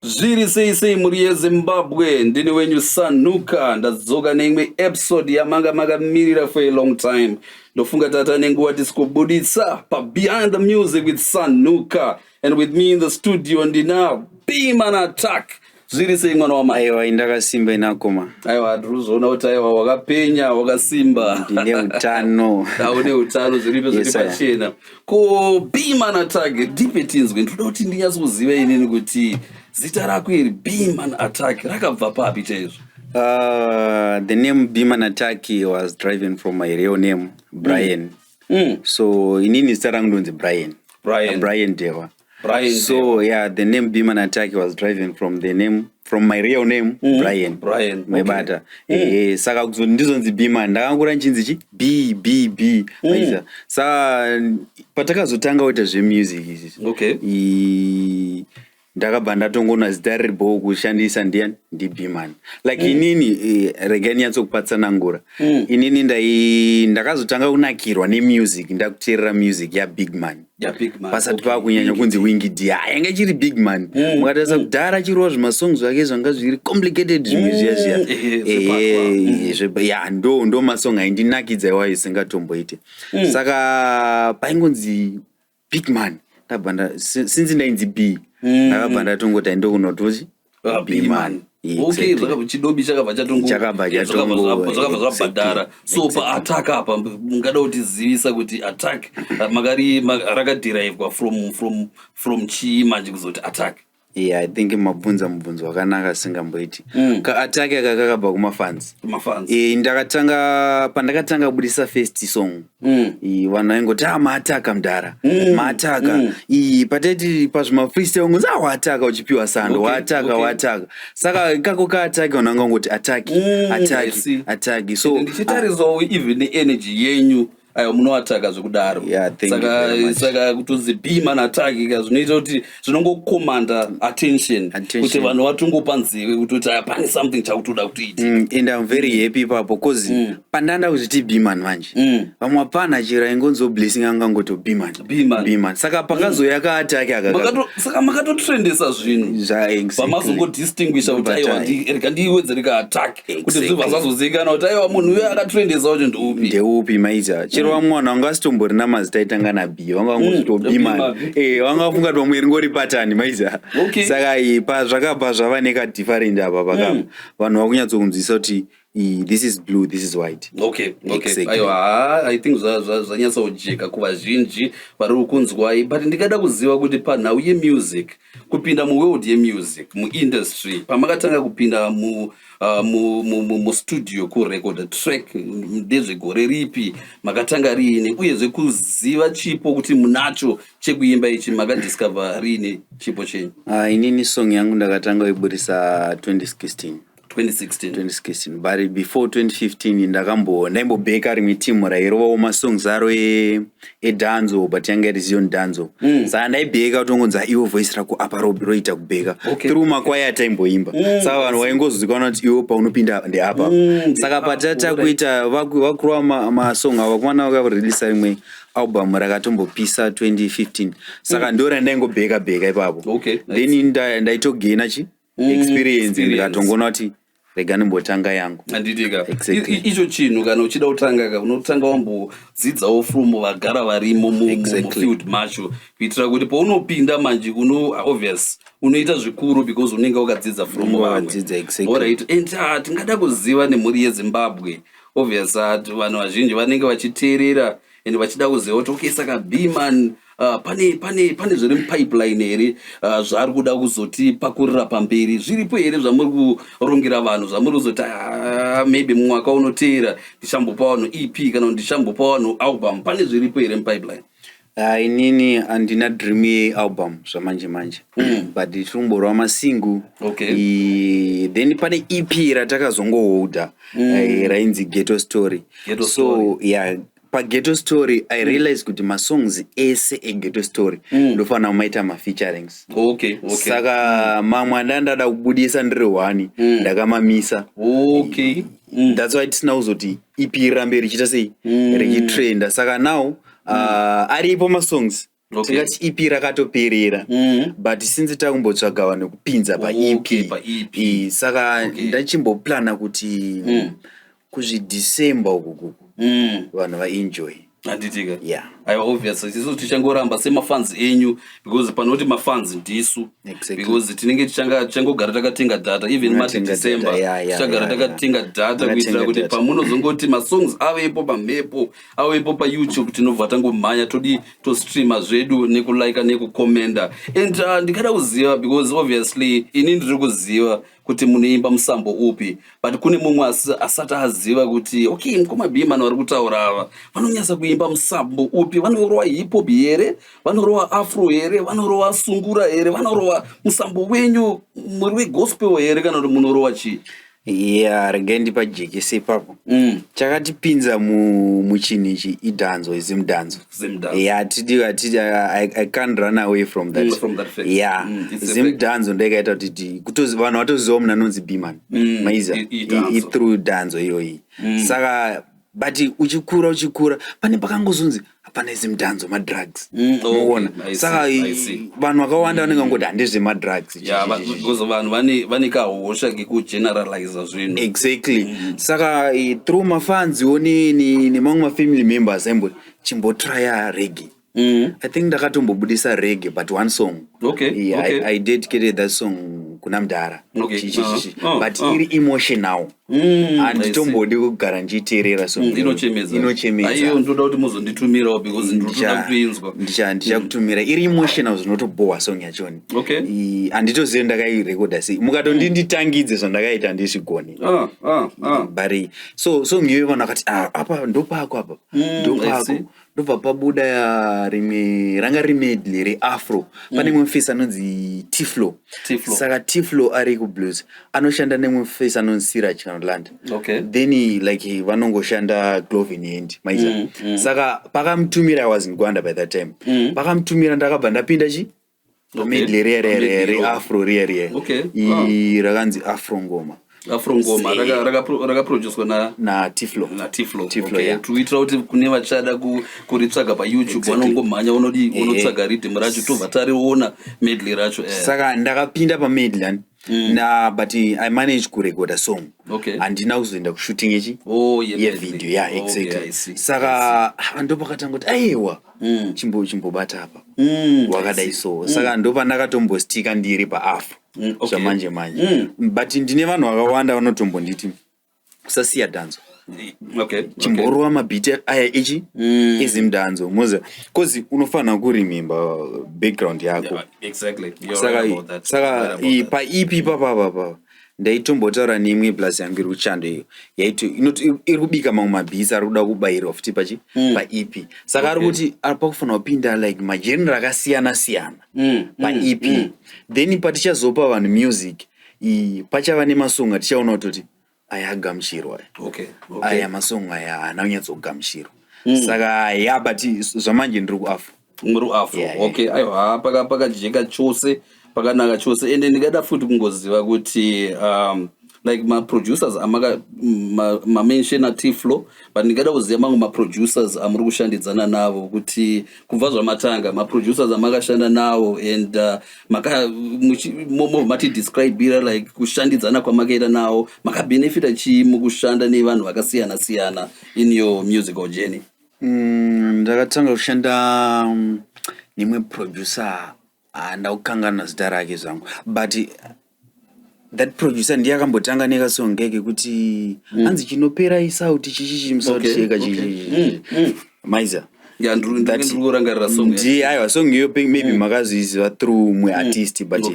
Zviri sei muri yeZimbabwe, ndini wenyu Sanuka. Ndadzoka neimwe episode yamanga for a long time. Ndofunga tata nenguva tisikubuditsa pa Behind the Music with Sanuka, and with me in the studio ndina Beeman Attack. Zviri sei mwana wama? Aiwa, ndakasimba inakoma. Aiwa, ndirizoona kuti aiwa wakapenya, wakasimba. Ndine utano. Une utano zviripo zviri pachena. Ko Beeman Attack ndipe tinzwe, ndoda kuti ndinyatsoziva inini kuti zita rako iri Beeman Attack rakabva papi chaizvo? The name Beeman Attack was driven from my real name, Brian. So inini zita rangu ndonzi Brian. Brian Deva. So yeah, the name Beeman Attack was driven from my real name, Brian. My bata. Saka ndizonzi Beeman ndakangura nchinzi chi B. Saka patakazotanga kuita zvemusic izvi. Okay. Ndakabva ndatongona zita riripo kushandisa ndi Beeman. Like inini rega nyatsokupatsana. Inini ndakazotanga kunakirwa nemusic, ndakuteerera music yaBig Man. Pasati pakunyanya kunzi Wingy D. Yanga chiri Big Man. Mukatarisa kudhara chiriwa zvimasongs zvake zvanga zviri complicated zvimwe zviya. Ndo masong aindinakidza iwayo isingatomboite. Saka paingonzi Big Man. Since ndainzi B. Ndakabva ndatongoti aindokunotochi Beeman. Okay, chidobi chakabva zvakabhadhara. So pa Attack apa mungada kutizivisa kuti Attack rakadhiraivwa from chii manje kuzoti Attack? Yeah, I think mabvunzo wakanaka singamboiti. Ka Attack kakabva kumafans. Pandakatanga kubudisa first song. Vanhu vaingoti maataka mudhara. Maataka. Pateti pazvima freestyle ngonzi waataka uchipiwa sando. Waataka. Saka kako ka Attack vanhu vangangoti Attack. So ndichitarizawo even the energy yenyu. Ayo munoataka zvekudaro. Saka kutonzi Beeman Attack zvinoita kuti zvinongokomanda attention kuti vanhu vatongopa nzive kuti pane something chakutoda kutoita. And I'm very happy papo because pandanda kuziti Beeman manje. Vamwe apana chira ingonzo blessing angangoto Beeman. Saka pakazoya ka Attack saka makatotrendesa zvinhu. Pamazongo distinguisha kuti aiwa rega ndiwedzere ka Attack kuti zvibva zvazozikana kuti aiwa munhu uyo akatrendesa kuti ndeupi maiza. Chero mwana wangasitomborina namazita aitangana B, wangangozvito Beeman. Wangafunga kuti vamwe ringori pattern maiza. Saka zvakabva zvava neka different apa pakapa. Vanhu vakunyatsokunzwisa kuti this is blue, this is white. Okay. Aiwa, I think zvanyatsojeka kuvazhinji vari kukunzwa. But ndikada kuziva kuti panhau yemusic, kupinda muworld yemusic, muindustry, pamakatanga kupinda mu studio kurecord track ndezvegore ripi, makatanga riini, uyezve kuziva chipo kuti munacho chekuimba ichi makadiscover riini chipo chenyu? Inini song yangu ndakatanga kuibudisa 2016, but before 2015 ndaimbobheka rimwe timu rairovawo masongs aro edanzo, but yanga iri Zion Danzo. Saka ndaibheka kutongonza iwo voice rako apa roita kubheka through makwaya ataimboimba. Saka vanhu vaingozivikanwa kuti iwo paunopinda ndeapa. Saka patata kuita vakurova masong ava kumana vakareleasa rimwe album rakatombopisa 2015. Saka ndo randaingobheka ipapo. Then ndaitogena experience ndikatongona kuti rega ndimbotanga yangu. Anditika. Icho chinhu kana uchida kutanga unotanga wambodzidzawo from vagara varimo mufield macho kuitira kuti paunopinda manje obvious unoita zvikuru because unenge wakadzidza from vamwe. Alright, and tingada kuziva nemhuri yeZimbabwe. Obvious vanhu vazhinji vanenge vachiteerera and vachida kuziva kuti okay, saka Beeman pane zviri mupipeline here zvari kuda kuzoti pakurira pamberi, zviripo here zvamuri kurongera vanhu zvamuri kuzoti maybe mumwaka unoteera ndichambopa vanhu EP kana ndichambopa vanhu album, pane zviripo here mupipeline? Inini andina dream yealbum zvamanje but tirumborwa masingu. Then pane EP ratakazongoholda rainzi Ghetto Story. So yeah, Ghetto Story I realized kuti masongs ese Ghetto Story ndofana umaita featurings. Okay. Saka mamwe andanda kubudisa ndiri 1 ndakamamisa. Okay. That's why tisina uzoti EP rambe richita sei richitrenda. Saka now aripo masongs tikati EP rakatoperera but since takumbotsvagawa nekupinza pa EP. Saka ndachimboplana kuti kuzvidecember uku vanhu vaenjoy. Handitika. Yeah. Aiwa obviously tisu tichangoramba semafans enyu because panoti mafans ndisu. Exactly. Because tinenge tichangogara takatenga data even mati December tichagara takatenga data kuitira kuti pamunozongoti masongs avepo pamhepo avepo pa YouTube tinobva tangomhanya todi to streama zvedu nekulike nekukomenda. And ndikada kuziva because obviously ini ndiri kuziva kuti munoimba musambo upi but kune mumwe asati aziva kuti okay mukoma bima vari kutaura ava vanonyasa kuimba musambo upi, vanorova hip hop here, vanorova afro here, vanorova sungura here, vanorova musambo wenyu muri wegospel here kana kuti munorova chii? Yeah, regendi pajekese papo. Chakatipinza muchinichi idhanzo izimdhanzo. Yeah, I can't run away from that. From that fact. Yeah. Izimdhanzo ndekaita kuti kutozi vanhu vatoziva munhu anonzi Bman. Maiza. Through dhanzo iyoyi. Saka but uchikura pane pakangozunzi hapana izimdhanzo madrugs. Muona. Saka vanhu vakawanda vanenge ngoti handizve madrugs. Yeah, because vanhu vane kahosha kekugeneralize zvinhu. Exactly. Saka through mafans oni nemamwe mafamily members aimboti chimbotrya reggae. I think ndakatombobudisa reggae but one song. Okay. Yeah, okay. I dedicated that song kuna Mdara. Okay. But iri emotional. And tombodi kugara nchiterera song. Inochemeza. Aiyo ndoda kuti muzonditumirawo because ndoda kuinzwa. Ndichakutumira. Iri emotional zvinotobowa song yachoni. Okay. Anditoziva ndakairekoda sei. Mukatondinditangidze zvandakaita ndizvigoni. But so ngiwe vanhu vakati apa ndopako apa. Ndopako. Ndobva pabuda ya rimwe ranga rimedley reafro pane mumwe face anonzi Tiflo. Saka Tiflo ari kublues anoshanda nemumwe face anonzi Siraj Kanolanda. Okay. Then like vanongoshanda glove in hand maiza. Saka pakamutumira I was in Rwanda by that time. Pakamutumira ndakabva ndapinda chi medley reafro riya. Okay. Rakanzi afro ngoma. Afro ngoma rakaproduced na Tiflo. Okay. Yeah. Tuitira kuti kune vachada kuritsvaga pa YouTube vanongomhanya unotsvaga rhythm racho tobva tariona medley racho. Saka ndakapinda pa medley but I managed kurecorda song. Okay. Andina kuzoenda kushooting ichi. Video. Yeah, exactly. Okay, saka ndopakatangoti aiwa chimbobata apa. Wakadai so. Saka ndopa ndakatombostika ndiri pa afro. Manje. But ndine vanhu vakawanda vanotombonditi usasiya dhanzo. Okay. Chimborwa mabhiti aya ichi izimdhanzo moza cause unofanira kuremember background yako. Exactly. You're right about that. Saka pa EP papa ndaitombotaura nemwe plus yangu iri kuchando iyo yaito iri kubika mamwe mabhisi ari kuda kubayira futi pa EP. Saka ari kuti ari pakufanira kupinda like magenera akasiyana pa EP. Then patichazopa vanhu music pachava nemasong atichaona kutoti aya agamuchirwa. Aya masong aya haana kunyatsogamuchirwa. Saka but zvamanje ndiri kuafro. Okay. Aiwa pakajeka chose pakanaka chose ende ndingada futi kungoziva kuti like ma-producers ma-mention Tiflo but ndingada kuziva mamwe ma-producers amuri kushandidzana navo kuti kubva zvamatanga ma-producers amakashanda navo and mati describe like kushandidzana kwamakaita navo makabenefita chii mukushanda nevanhu vakasiyana in your musical journey? Ndakatanga kushanda nemwe producer ndakukanganwa zita rake zvangu but that producer ndiyakambotanga nekasong keke kuti anzi chinopera isauti chichichi musauti cheka chichi maiza. Aiwa song iyo maybe makaziziva through mwe artist but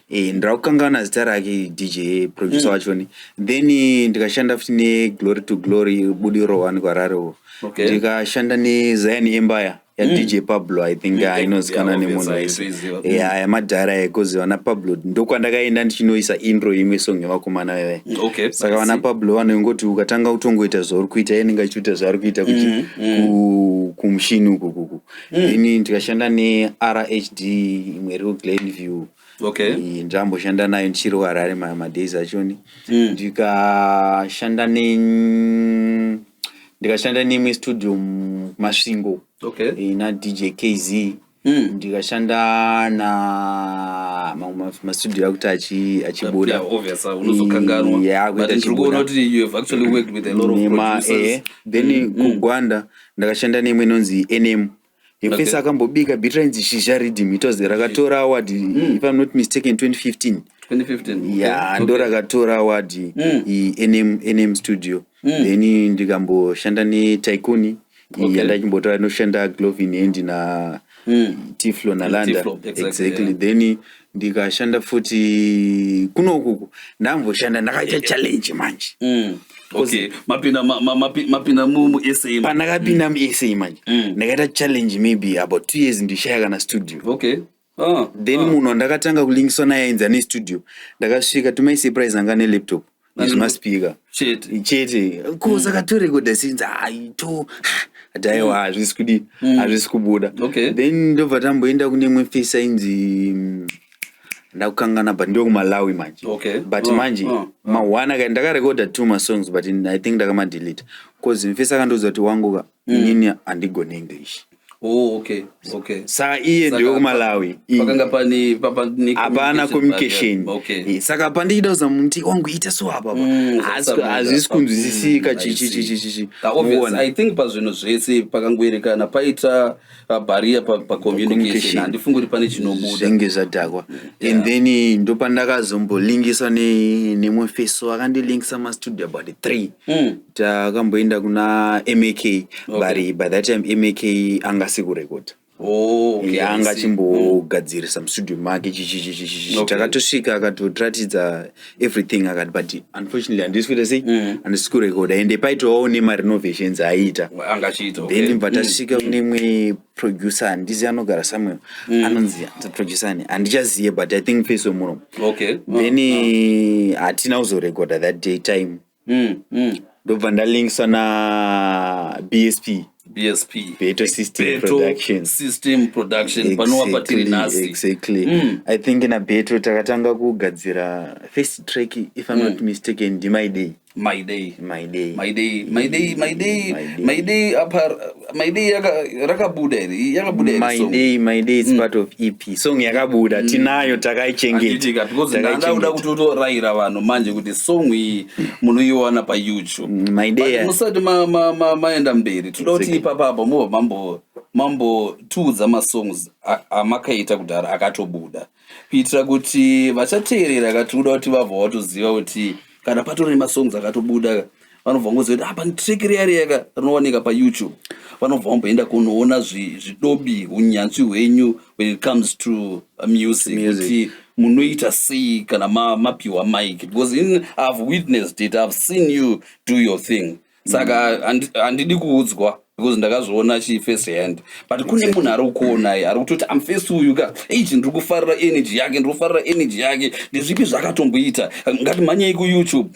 ndakukangana zita rake DJ producer wachoni. Then ndikashanda futi Glory to Glory budiro wani kwararo. Ndikashanda Zion Empire DJ Pablo I think inozikanwa nemunhu wese yamadhara because vana Pablo ndokwandakaenda ndichinoisa intro imwe song yevakomana veve saka vana Pablo vanongoti ukatanga kutongoita zvauri kuita yenenge achiita zvaari kuita kumushini uku then ndikashanda neRHD imwe iri kuGlenview ndamboshanda nayo ndichiri kuHarare madays achoni ndikashanda neimwe studio Masvingo na DJ KZ ndikashanda na mastudio akuti achibuda then kuGwanda ndakashanda neimwe inonzi NM yepesa akambobika Beatrains Shisha Rhythm itozi rakatora award if I'm not mistaken 2015 ndo rakatora award NM studio then ndikamboshanda neTycoon yandachimbotora noshanda Glove in Hand na Tiflo naLanda exactly then ndikashanda futi kunokuku ndamboshanda ndakaita challenge manje mapinda mu SA panakapinda mu SA manje ndakaita challenge maybe about 2 years ndishaya kana studio then munhu ndakatanga kulingiswa naye ainza ne studio ndakasvika tumai surprise anga ne laptop nezvimaspika chete koza katorekoda since aito adaiwa hazvisi kubuda then ndobva tamboenda kune imwe face ainzi ndakukangana but ndio kuMalawi manje but manje mawana ndakarekoda 2 masongs but I think ndakamadelete because face akandoza kuti wangu inini andigone English Saka iye ndio kuMalawi pakanga hapana communication saka pandichida kuza muti wangu ita so apa hazvisi kunzwisisika chichi I think pazvino zvese pakangoerekana paita barrier pa communication handifungi kuti pane chinobuda zvenge zvadhakwa and then ndo pandakazombolingisa nemwe face akandilingisa ma studio about 3 takamboenda kuna MAK by that time MAK angasikurekuta anga chimbogadzirisa mustudio make takatosvika akatotiratidza everything akati but unfortunately handisi kuita sei handisi kurekoda ende paitowawo nemarenovations aiita then mbva tasvika kune imwe producer handizi anogara Samuel anonzi producer ani handichaziye but I think face wemuromo then hatina kuzorekoda that day time ndobva ndalingiswa na BSP Beto System Production panowa patiri nasi exactly I think na Beto takatanga kugadzira first track if I'm not mistaken My Day rakabuda My Day is part of EP song yakabuda tinayo takaichengeta because ndauda kutotorayira vanhu manje kuti song iyi munoiwana pa YouTube My Day musati maenda mberi toda kuti ipapo mambo 2 dzamasongs amakaita kudhara akatobuda kuitira kuti vachateerera katoda kuti vabva vatoziva kuti kana patori masongs akatobuda vanobva ngoziva kuti apa track riyaka rinowanika pa YouTube vanobva vamboenda kunoona zvidobi unyanzvi hwenyu when it comes to music kuti munoita sei kana mapiwa mic because I've witnessed it, I've seen you do your thing saka handidi kuudzwa because ndakazviona first hand but kune munhu ari kuona ari kutoti am face uyu ka ndiri kufarira energy yake ndezvipi zvakatomboita ngatimhanyei kuYouTube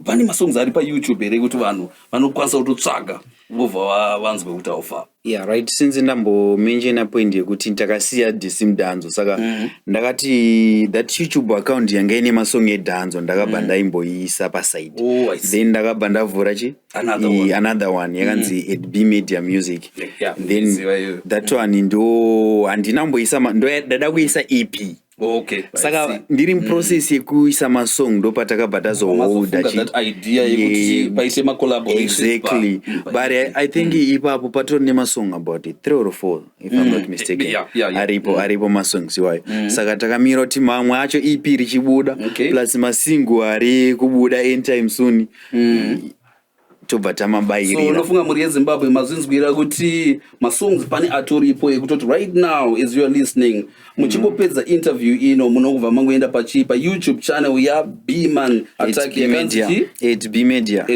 pane masongs ari paYouTube here kuti vanhu vanokwanisa kutotsvaga vobva vanzwe kuti aufa right since ndambomenshina point yekuti ndakasiya DC Danzo saka ndakati that YouTube account yanga ine masong eDanzo ndakabva ndaimboisa paside then ndakabva ndavhura another one yakanzi B Media Music then that one ndo handinamboisa ndada kuisa EP saka ndiri process yekuisa masong ndo patakabva tazoholda exactly but I think ipapo patori nemasong about 3 or 4 if I'm not mistaken aripo masongs iwayo saka takamira kuti mamwe acho EP richibuda plus masingle ari kubuda anytime soon tobva tamabayirira. So unofunga muri yeZimbabwe mazvinzwira kuti masongs pane atoripo ekutoti right now as you are listening muchingopedza interview ino munobva mangoenda pa YouTube channel ya Bman Attack Media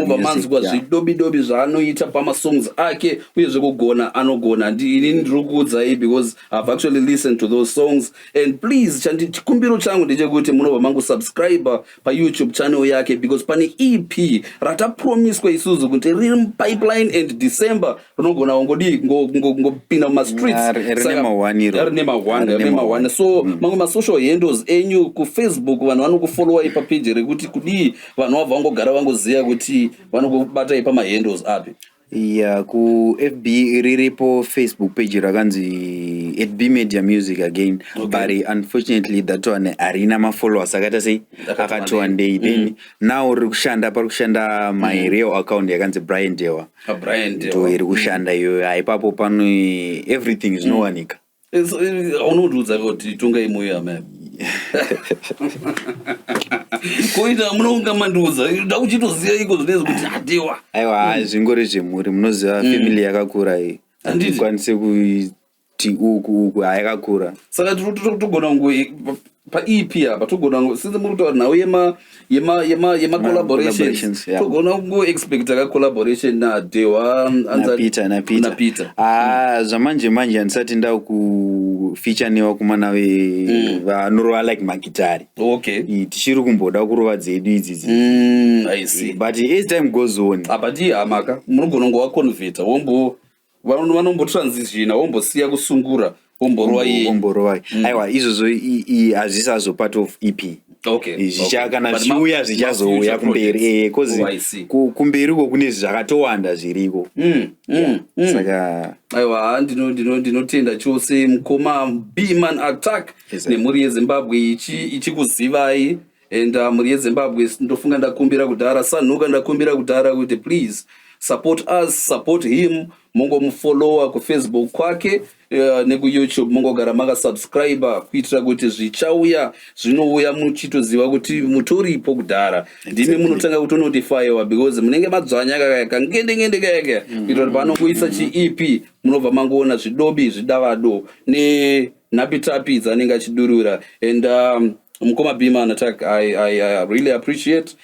mobva manzwa zvidobidobi zvaanoita pamasongs ake uye zvekugona anogona. Ini ndiri kuudzai because I've actually listened to those songs and please chikumbiro changu ndechekuti munobva mangosubscribe pa YouTube channel yake because pane EP ratapromiswa isuzu kuti riri pipeline and December rinogona ngopinda mumastreets rinema one. So mamwe masocial handles enyu kuFacebook vanhu vanokufollowa ipa page rekuti kudii vanhu vabva vangogara vangoziva kuti vanokubata ipa mahandles api? Yeah, ku FB riripo Facebook page rakanzi @bmedia music again. But unfortunately that one arina mafollowers akata sei akatoa ndei. Then now parikushanda my real account yakanzi Brian Dewa. To iri kushanda iyo ipapo pano everything is no wanika. Unodudza kuti tunga imoya man. Koita munonga manduza ndakuchitoziya iko zvinezvi kuti adewa. Aiwa zvingori zvemuri munoziva family yakakura iyi. Andikwanise kuti uku yakakura. Saka togona pa EP apa togona since muri kutaura nawo yema collaborations togona expect a collaboration na Dewa na Peter. Zvamanje handisati nda ku feature newa kumana vanorova like magitari. Okay. Tichiri kumboda kurova dzedu idzidzi. I see. But as time goes on but amaka munogona ngova converter vanombotransition wombosiya kusungura womborova aiwa izvozvo hazvisi hazo part of EP. Okay. Kana zviuya zvichazouya kumberi cause kumberi uko kune zvakatowanda zviriko. Saka aiwa ndinotenda chose mukoma Bman Attack nemhuri yeZimbabwe ichikuzivai and muri yeZimbabwe ndofunga ndakumbira kudhara sanhuka ndakumbira kudhara kuti please support us, support him. Mongo mufollowa kuFacebook kwake nekuYouTube mongogara makasubscribe kuitira kuti zvichauya zvinouya muchitoziva kuti mutoripo kudhara. Ndimi munotanga kutonotifyiwa because munenge madzvanya kangende kaya kuitira kuti panongoisa chi-EP munobva mangoona zvidobi zvidavado nenhapitapi dzanenge achidurura. And mukoma Bman Attack, I really appreciate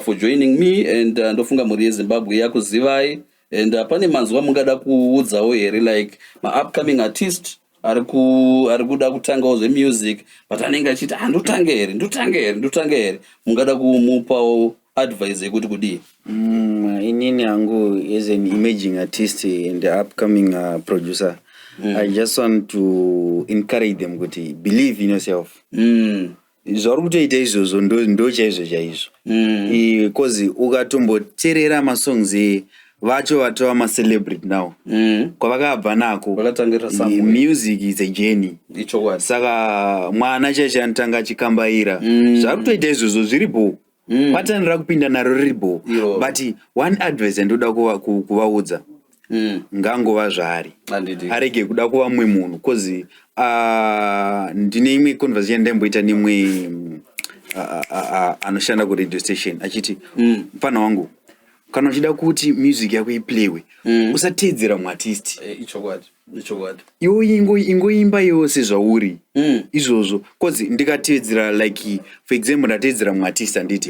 for joining me and ndofunga muri yeZimbabwe yakuzivai. And pane manzwa mungada kuudzawo here like my upcoming artist ari kuda kutangawo zvemusic but anenge achiti ndotange here mungada kumupawo advice yekuti kudii? Inini hangu as an emerging artist and upcoming producer, I just want to encourage them kuti believe in yourself. Zvari kutoita izvozvo ndo chaizvo because ukatomboteerera masongs vacho vatova macelebrity now kwavakabva nako music is a journey. Saka mwana chaicho anotanga achikambaira zviri kutoita izvozvo zviripo patanira kupinda naro riripo. But one advice andoda kuvaudza ngangova zvaari arege kuda kuva mumwe munhu cause ndine imwe conversation ndaimboita nemwe anoshanda kuradio station achiti mfana wangu kana uchida kuti music yako iplaywe usateedzera muartist. Iwo ingoimba yose zvauri izvozvo cause ndikateedzera like for example ndateedzera muartist anditi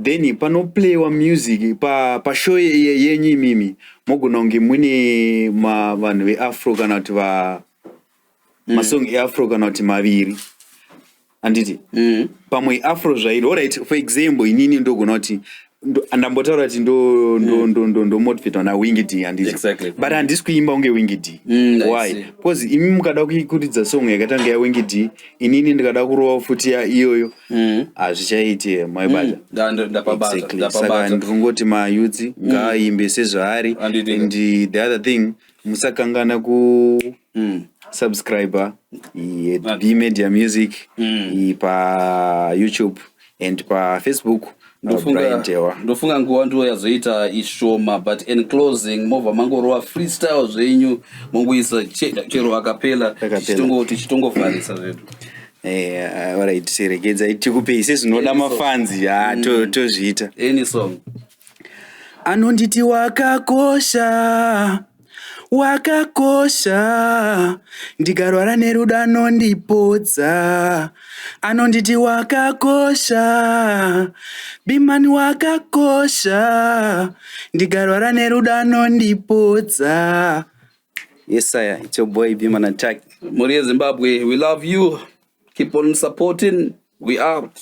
then panoplaywa music pashow yenyu imimi mogona kunge mune vanhu veafro kana kuti masong eafro kana kuti maviri anditi pamwe afro zvairi alright. For example inini ndogona kuti andambotaura kuti ndo motivate na Wingy D handiti. But handisi kuimba unge Wingy D. Why? Because imi mukada kuikuridza song yakatanga ya Wingy D, inini ndikada kurova futi ya iyoyo hazvichaite maibata. Ndapabata. Saka ndikungoti mayouth ngaaimbe sezvaari. And the other thing musakangana ku subscriber @bmedia music pa YouTube and pa Facebook. Ndofunga nguva ndo yazoita ishoma but in closing mova mangorova freestyle zvenyu mongoisa chero akapela tichitongovharisa zvedu. Alright, siregedza tikupe ise zvinoda mafanzi tozviita. Any song anonditi wakakosha, wakakosha, ndikarwara nerudo anondipodza, anonditi wakakosha, bimani wakakosha, ndikarwara nerudo anondipodza. Yes, sir. It's your boy Biman Attack. Moria Zimbabwe, we love you. Keep on supporting. We out.